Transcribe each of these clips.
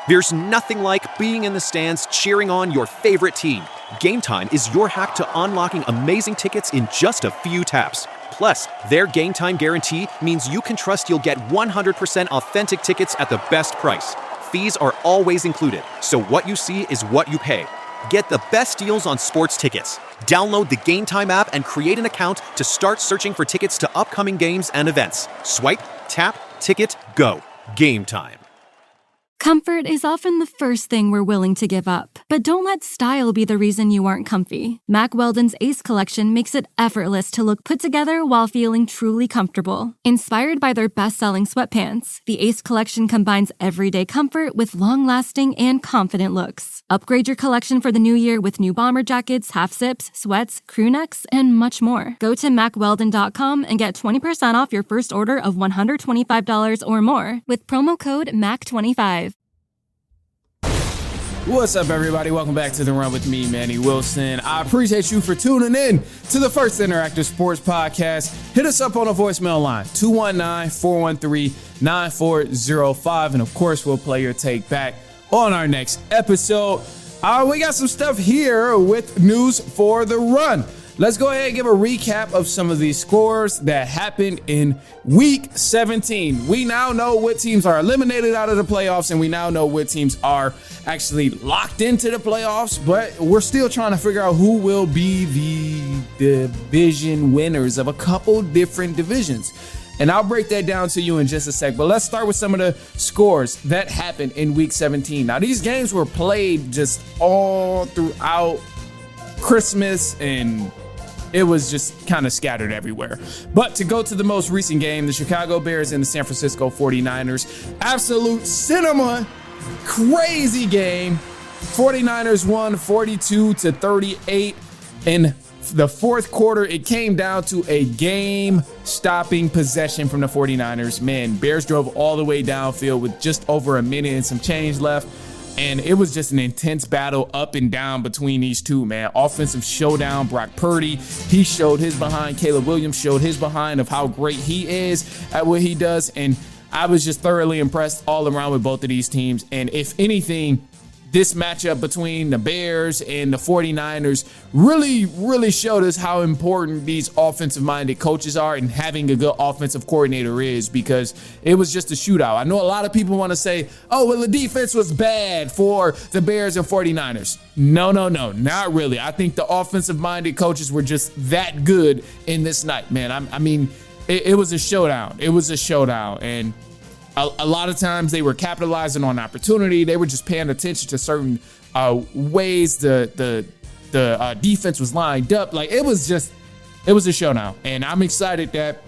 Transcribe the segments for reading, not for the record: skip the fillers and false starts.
There's nothing like being in the stands cheering on your favorite team. Game Time is your hack to unlocking amazing tickets in just a few taps. Plus, their Game Time guarantee means you can trust you'll get 100% authentic tickets at the best price. Fees are always included, so what you see is what you pay. Get the best deals on sports tickets. Download the Game Time app and create an account to start searching for tickets to upcoming games and events. Swipe, tap, ticket, go. Game Time. Comfort is often the first thing we're willing to give up. But don't let style be the reason you aren't comfy. Mack Weldon's Ace Collection makes it effortless to look put together while feeling truly comfortable. Inspired by their best-selling sweatpants, the Ace Collection combines everyday comfort with long-lasting and confident looks. Upgrade your collection for the new year with new bomber jackets, half-zips, sweats, crew necks, and much more. Go to MackWeldon.com and get 20% off your first order of $125 or more with promo code MACK25. What's up, everybody? Welcome back to The Run with me, Manny Wilson. I appreciate you for tuning in to the first interactive sports podcast. Hit us up on a voicemail line, 219-413-9405. And of course, we'll play your take back on our next episode. We got some stuff here with news for The Run. Let's go ahead and give a recap of some of these scores that happened in Week 17. We now know what teams are eliminated out of the playoffs, and we now know what teams are actually locked into the playoffs, but we're still trying to figure out who will be the division winners of a couple different divisions. And I'll break that down to you in just a sec, but let's start with some of the scores that happened in Week 17. Now, these games were played just all throughout Christmas, and it was just kind of scattered everywhere. But to go to the most recent game, the Chicago Bears and the San Francisco 49ers, absolute cinema, crazy game. 49ers won 42-38. In the fourth quarter, it came down to a game-stopping possession from the 49ers. Man, Bears drove all the way downfield with just over a minute and some change left. And it was just an intense battle up and down between these two, man. Offensive showdown. Brock Purdy, he showed his behind. Caleb Williams showed his behind of how great he is at what he does. And I was just thoroughly impressed all around with both of these teams. And if anything, this matchup between the Bears and the 49ers really showed us how important these offensive-minded coaches are and having a good offensive coordinator is, because it was just a shootout. I know a lot of people want to say, oh, well, the defense was bad for the Bears and 49ers. No, not really. I think the offensive-minded coaches were just that good in this night, man. I mean, it was a showdown. It was a showdown, and a lot of times they were capitalizing on opportunity. They were just paying attention to certain ways the defense was lined up. Like, it was a showdown. And I'm excited that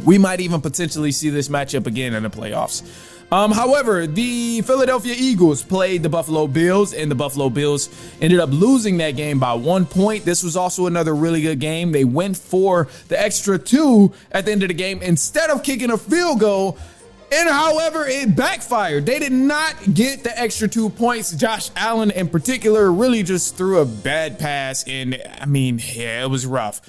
we might even potentially see this matchup again in the playoffs. However, the Philadelphia Eagles played the Buffalo Bills, and the Buffalo Bills ended up losing that game by 1 point. This was also another really good game. They went for the extra 2 at the end of the game instead of kicking a field goal. And however, it backfired. They did not get the extra 2 points. Josh Allen in particular really just threw a bad pass. And I mean, yeah, it was rough.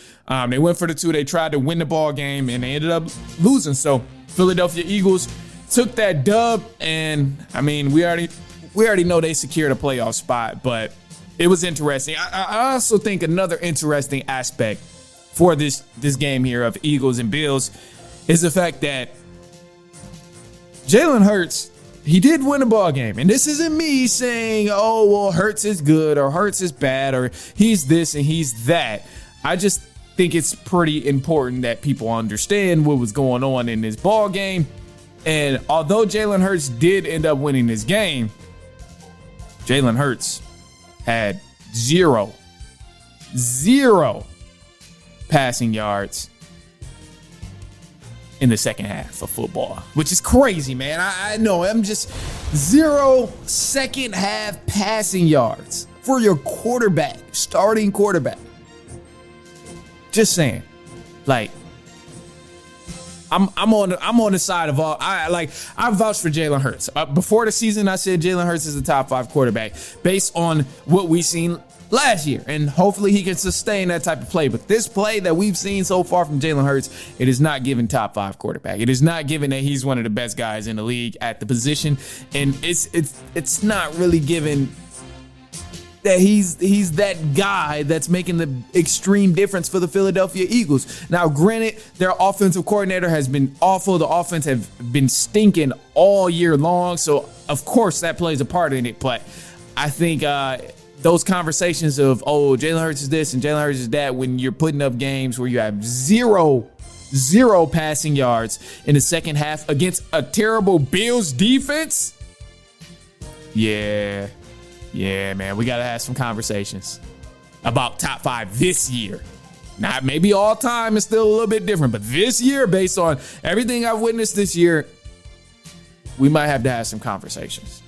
They went for the 2. They tried to win the ball game and they ended up losing. So Philadelphia Eagles took that dub. And I mean, we already know they secured a playoff spot, but it was interesting. I also think another interesting aspect for this game here of Eagles and Bills is the fact that Jalen Hurts, he did win a ball game. And this isn't me saying, oh, well, Hurts is good or Hurts is bad or he's this and he's that. I just think it's pretty important that people understand what was going on in this ball game. And although Jalen Hurts did end up winning this game, Jalen Hurts had zero passing yards in the second half of football, which is crazy, man. I know, I'm just 0 second half passing yards for your quarterback, starting quarterback. Just saying, like, I'm on the side of all. I vouch for Jalen Hurts. Before the season, I said Jalen Hurts is a top 5 quarterback based on what we've seen last year, and hopefully he can sustain that type of play. But this play that we've seen so far from Jalen Hurts, it is not giving top 5 quarterback. It is not giving that he's one of the best guys in the league at the position, and it's not really giving that he's that guy that's making the extreme difference for the Philadelphia Eagles. Now, granted, their offensive coordinator has been awful. The offense have been stinking all year long, so of course that plays a part in it. But I think those conversations of, oh, Jalen Hurts is this and Jalen Hurts is that, when you're putting up games where you have zero passing yards in the second half against a terrible Bills defense, yeah, man, we got to have some conversations about top 5 this year. Not maybe all time is still a little bit different, but this year, based on everything I've witnessed this year, we might have to have some conversations.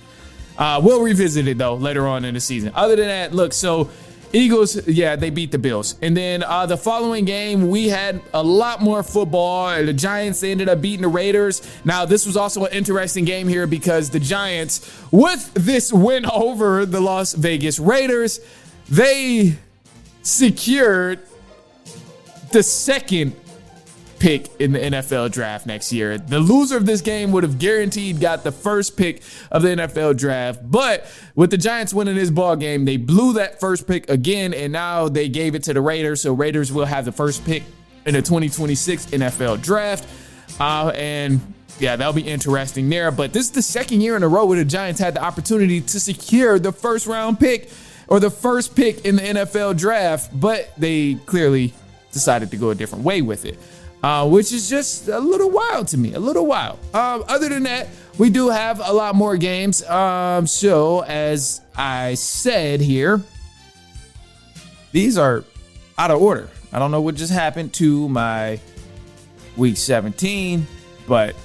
We'll revisit it, though, later on in the season. Other than that, look, so Eagles, yeah, they beat the Bills. And then the following game, we had a lot more football. The Giants, they ended up beating the Raiders. Now, this was also an interesting game here because the Giants, with this win over the Las Vegas Raiders, they secured the second pick in the NFL draft next year. The loser of this game would have guaranteed got the first pick of the NFL draft, but with the Giants winning this ball game, they blew that first pick again, and now they gave it to the Raiders, so Raiders will have the first pick in the 2026 NFL draft, and yeah, that'll be interesting there. But this is the second year in a row where the Giants had the opportunity to secure the first round pick or the first pick in the NFL draft, but they clearly decided to go a different way with it. Which is just a little wild to me, a little wild. Other than that, we do have a lot more games. So as I said here, these are out of order. I don't know what just happened to my week 17, but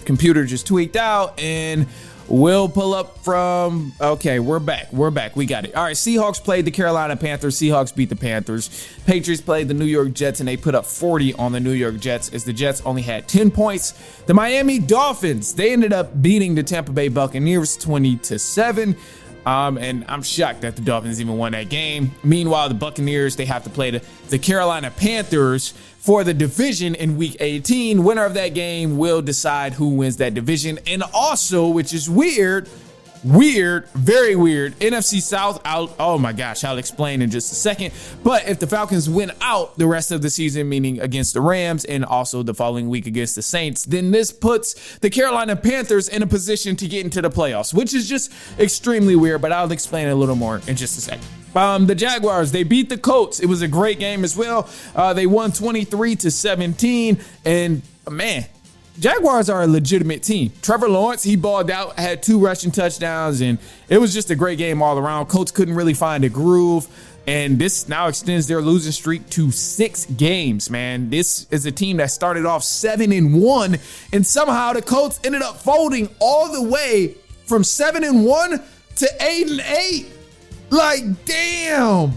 computer just tweaked out, and we'll pull up from, okay, we're back. We got it. All right, Seahawks played the Carolina Panthers. Seahawks beat the Panthers. Patriots played the New York Jets, and they put up 40 on the New York Jets as the Jets only had 10 points. The Miami Dolphins, they ended up beating the Tampa Bay Buccaneers 20-7. And I'm shocked that the Dolphins even won that game. Meanwhile, the Buccaneers, they have to play the Carolina Panthers for the division in week 18. Winner of that game will decide who wins that division. And also, which is weird, very weird, NFC South out. Oh my gosh, I'll explain in just a second. But if the Falcons win out the rest of the season, meaning against the Rams and also the following week against the Saints, then this puts the Carolina Panthers in a position to get into the playoffs, which is just extremely weird, but I'll explain it a little more in just a second. The Jaguars, they beat the Colts. It was a great game as well. They won 23-17, and man, Jaguars are a legitimate team. Trevor Lawrence, he balled out, had 2 rushing touchdowns, and it was just a great game all around. Colts couldn't really find a groove, and this now extends their losing streak to 6 games, man. This is a team that started off 7-1, and somehow the Colts ended up folding all the way from 7-1 to 8-8. Like, damn,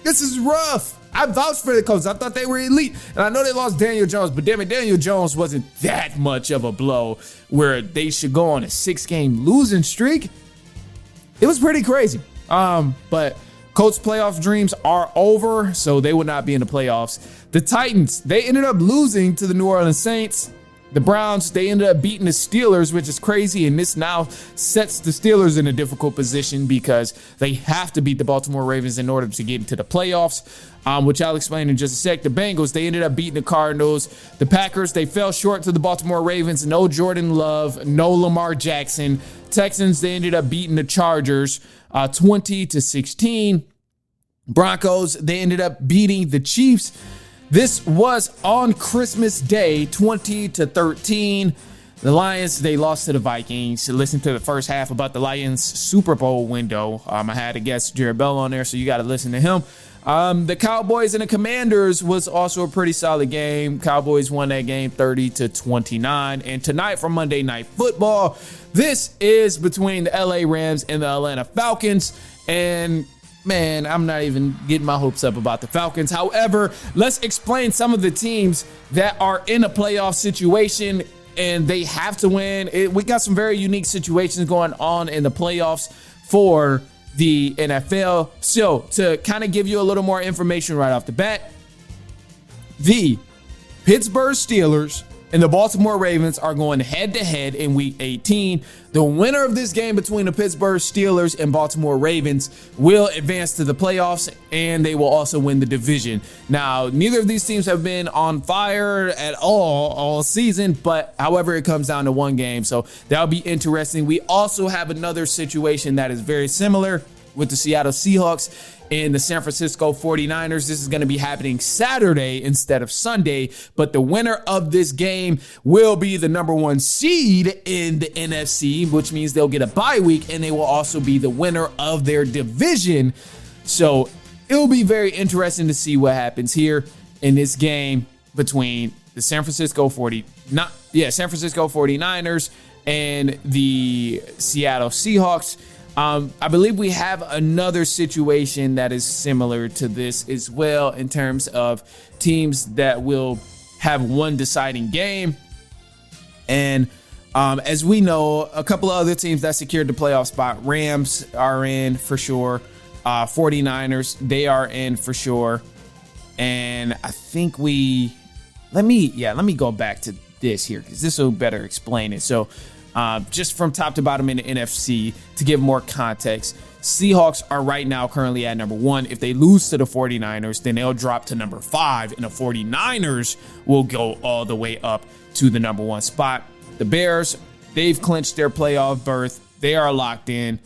this is rough. I vouched for the Colts. I thought they were elite. And I know they lost Daniel Jones, but damn it, Daniel Jones wasn't that much of a blow where they should go on a 6-game losing streak. It was pretty crazy. But Colts playoff dreams are over, so they will not be in the playoffs. The Titans, they ended up losing to the New Orleans Saints. The Browns, they ended up beating the Steelers, which is crazy, and this now sets the Steelers in a difficult position because they have to beat the Baltimore Ravens in order to get into the playoffs, which I'll explain in just a sec. The Bengals, they ended up beating the Cardinals. The Packers, they fell short to the Baltimore Ravens. No Jordan Love, no Lamar Jackson. Texans, they ended up beating the Chargers 20-16. Broncos, they ended up beating the Chiefs. This was on Christmas Day, 20-13. The Lions, they lost to the Vikings. Listen to the first half about the Lions Super Bowl window. I had a guest, Jared Bell, on there, so you got to listen to him. The Cowboys and the Commanders was also a pretty solid game. Cowboys won that game 30-29. And tonight for Monday Night Football, this is between the LA Rams and the Atlanta Falcons. And man, I'm not even getting my hopes up about the Falcons. However, let's explain some of the teams that are in a playoff situation and they have to win. We got some very unique situations going on in the playoffs for the NFL. So to kind of give you a little more information right off the bat, the Pittsburgh Steelers and the Baltimore Ravens are going head-to-head in Week 18. The winner of this game between the Pittsburgh Steelers and Baltimore Ravens will advance to the playoffs, and they will also win the division. Now, neither of these teams have been on fire at all season, but however, it comes down to one game, so that'll be interesting. We also have another situation that is very similar with the Seattle Seahawks and the San Francisco 49ers. This is going to be happening Saturday instead of Sunday, but the winner of this game will be the number 1 seed in the NFC, which means they'll get a bye week, and they will also be the winner of their division. So it'll be very interesting to see what happens here in this game between the San Francisco 49ers and the Seattle Seahawks. I believe we have another situation that is similar to this as well in terms of teams that will have one deciding game. And as we know, a couple of other teams that secured the playoff spot, Rams are in for sure. 49ers, they are in for sure. And I think let me go back to this here because this will better explain it. So just from top to bottom in the NFC, to give more context, Seahawks are right now currently at number 1. If they lose to the 49ers, then they'll drop to number 5, and the 49ers will go all the way up to the number 1 spot. The Bears, they've clinched their playoff berth. They are locked in.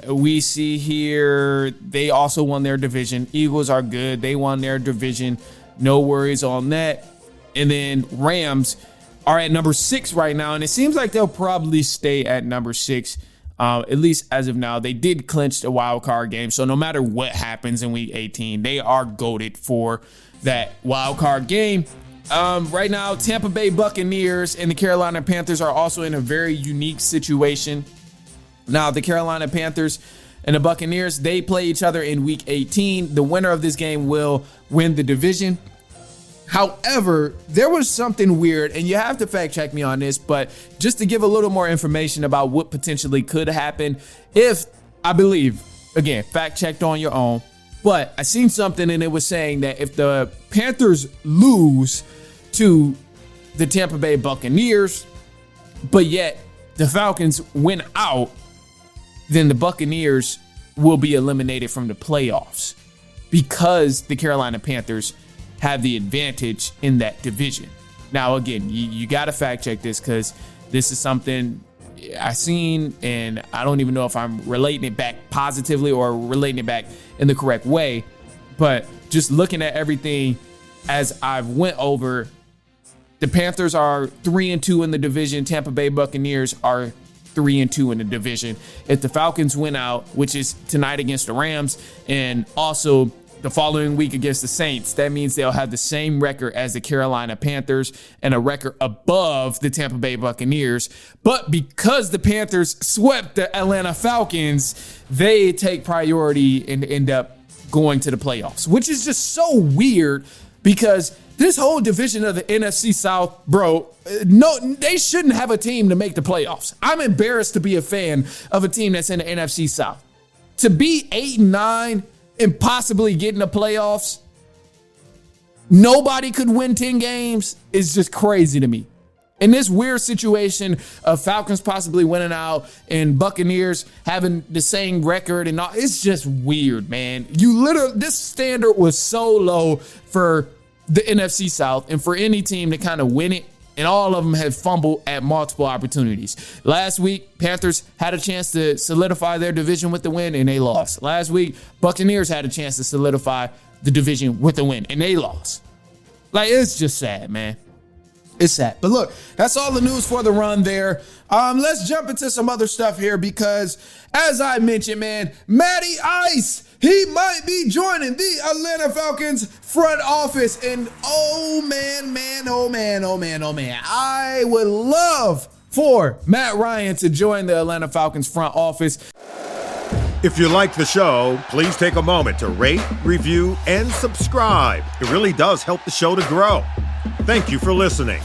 We see here they also won their division. Eagles are good. They won their division. No worries on that. And then Rams are at number 6 right now, and it seems like they'll probably stay at number 6, at least as of now. They did clinch the wild card game, so no matter what happens in Week 18, they are goated for that wild card game. Right now, Tampa Bay Buccaneers and the Carolina Panthers are also in a very unique situation. Now, the Carolina Panthers and the Buccaneers, they play each other in Week 18. The winner of this game will win the division. However, there was something weird, and you have to fact check me on this, but just to give a little more information about what potentially could happen, I believe, again, fact checked on your own, but I seen something and it was saying that if the Panthers lose to the Tampa Bay Buccaneers, but yet the Falcons win out, then the Buccaneers will be eliminated from the playoffs because the Carolina Panthers have the advantage in that division. Now, again, you got to fact check this because this is something I seen, and I don't even know if I'm relating it back positively or relating it back in the correct way. But just looking at everything as I've went over, the Panthers are 3-2 in the division. Tampa Bay Buccaneers are 3-2 in the division. If the Falcons win out, which is tonight against the Rams, and also the following week against the Saints, that means they'll have the same record as the Carolina Panthers and a record above the Tampa Bay Buccaneers. But because the Panthers swept the Atlanta Falcons, they take priority and end up going to the playoffs, which is just so weird because this whole division of the NFC South, bro, no, they shouldn't have a team to make the playoffs. I'm embarrassed to be a fan of a team that's in the NFC South. To be 8-9 and possibly get in the playoffs, nobody could win 10 games is just crazy to me. In this weird situation of Falcons possibly winning out and Buccaneers having the same record and all, it's just weird, man. This standard was so low for the NFC South and for any team to kind of win it, and all of them have fumbled at multiple opportunities. Last week, Panthers had a chance to solidify their division with the win, and they lost. Last week, Buccaneers had a chance to solidify the division with the win, and they lost. Like, it's just sad, man. It's sad. But look, that's all the news for the run there. Let's jump into some other stuff here because, as I mentioned, man, Matty Ice, he might be joining the Atlanta Falcons front office. And oh man, I would love for Matt Ryan to join the Atlanta Falcons front office. If you like the show, please take a moment to rate, review, and subscribe. It really does help the show to grow. Thank you for listening.